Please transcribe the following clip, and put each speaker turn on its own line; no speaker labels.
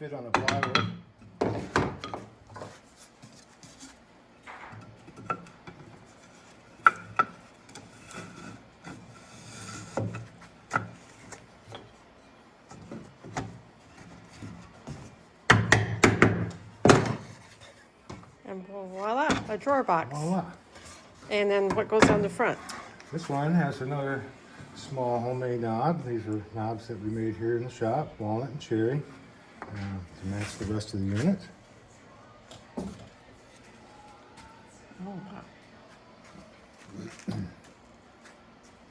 fit on a plywood.
And voila, a drawer box.
Voila.
And then what goes on the front?
This one has another small homemade knob. These are knobs that we made here in the shop, walnut and cherry, to match the rest of the unit.
Oh, wow.